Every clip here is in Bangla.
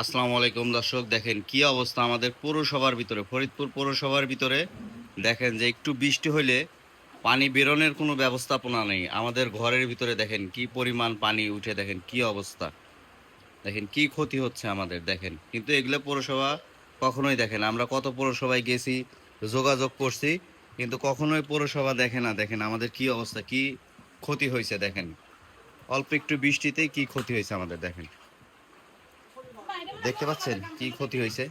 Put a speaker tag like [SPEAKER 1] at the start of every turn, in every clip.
[SPEAKER 1] আসসালামু আলাইকুম দর্শক, দেখেন কি অবস্থা আমাদের পৌরসভার ভিতরে, ফরিদপুর পৌরসভার ভিতরে। দেখেন যে একটু বৃষ্টি হইলে পানি বেরোনোর কোনো ব্যবস্থাপনা নেই। আমাদের ঘরের ভিতরে দেখেন কি পরিমাণ পানি উঠে, দেখেন কি অবস্থা, দেখেন কি ক্ষতি হচ্ছে আমাদের। দেখেন কিন্তু এগুলো পৌরসভা কখনোই দেখে না। আমরা কত পৌরসভায় গেছি, যোগাযোগ করছি, কিন্তু কখনোই পৌরসভা দেখে না। দেখেন আমাদের কি অবস্থা, কি ক্ষতি হয়েছে। দেখেন অল্প একটু বৃষ্টিতেই কি ক্ষতি হয়েছে আমাদের। দেখেন, দেখতে পাচ্ছেন কি ক্ষতি হয়েছে।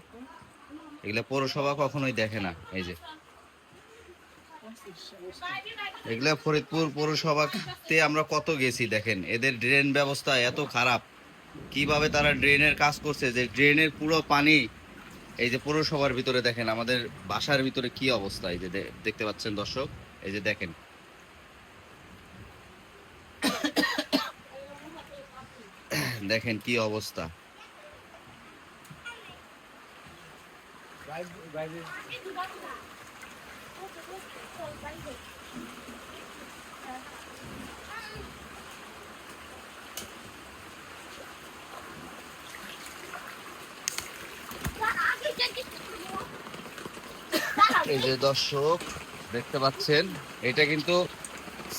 [SPEAKER 1] এগুলা পৌরসভা কখনোই দেখে না। এই যে এগুলা ফরিদপুর পৌরসভাতে আমরা কত গেছি, দেখেন এদের ড্রেন ব্যবস্থা এত খারাপ। কিভাবে তারা ড্রেনের কাজ করছে, যে ড্রেনের পুরো পানি এই যে পৌরসভার ভিতরে। দেখেন আমাদের বাসার ভিতরে কি অবস্থা, এই যে দেখতে পাচ্ছেন দর্শক। এই যে দেখেন, দেখেন কি অবস্থা। এই যে দর্শক দেখতে পাচ্ছেন, এটা কিন্তু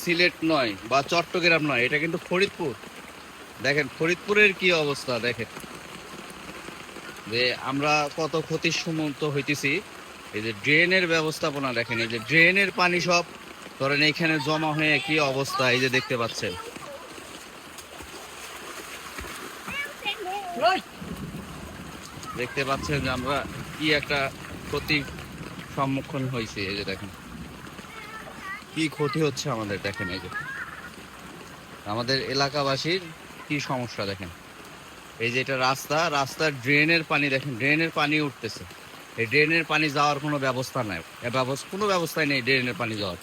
[SPEAKER 1] সিলেট নয় বা চট্টগ্রাম নয়, এটা কিন্তু ফরিদপুর। দেখেন ফরিদপুরের কি অবস্থা। দেখেন যে আমরা কত ক্ষতির সম্মুখীন হইতেছি। এই যে ড্রেনের ব্যবস্থাপনা দেখেন, এই যে ড্রেনের পানি সব ধরেন এখানে জমা হয়ে কি অবস্থা, এই যে দেখতে পাচ্ছেন। দেখতে পাচ্ছেন যে আমরা কি একটা ক্ষতির সম্মুখীন হয়েছি। এই যে দেখেন কি ক্ষতি হচ্ছে আমাদের। দেখেন এই যে আমাদের এলাকাবাসীর কি সমস্যা। দেখেন এই যে এটা রাস্তা, রাস্তার ড্রেনের পানি, দেখেন ড্রেনের পানি উঠতেছে। এই ড্রেনের পানি যাওয়ার কোনো ব্যবস্থা নাই, কোনো ব্যবস্থাই নেই ড্রেনের পানি যাওয়ার।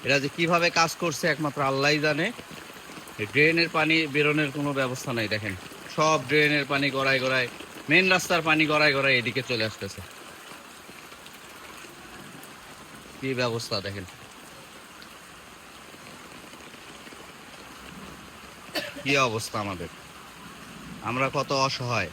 [SPEAKER 1] এরা যে কিভাবে কাজ করছে একমাত্র আল্লাহই জানে। এই ড্রেনের পানি বেরোনোর কোনো ব্যবস্থা নাই। দেখেন সব ড্রেনের পানি গড়ায় গড়ায়, মেন রাস্তার পানি গড়ায় গড়ায় এদিকে চলে আসতেছে। কি ব্যবস্থা দেখেন, কি অবস্থা আমাদের। আমরা কত অসহায়।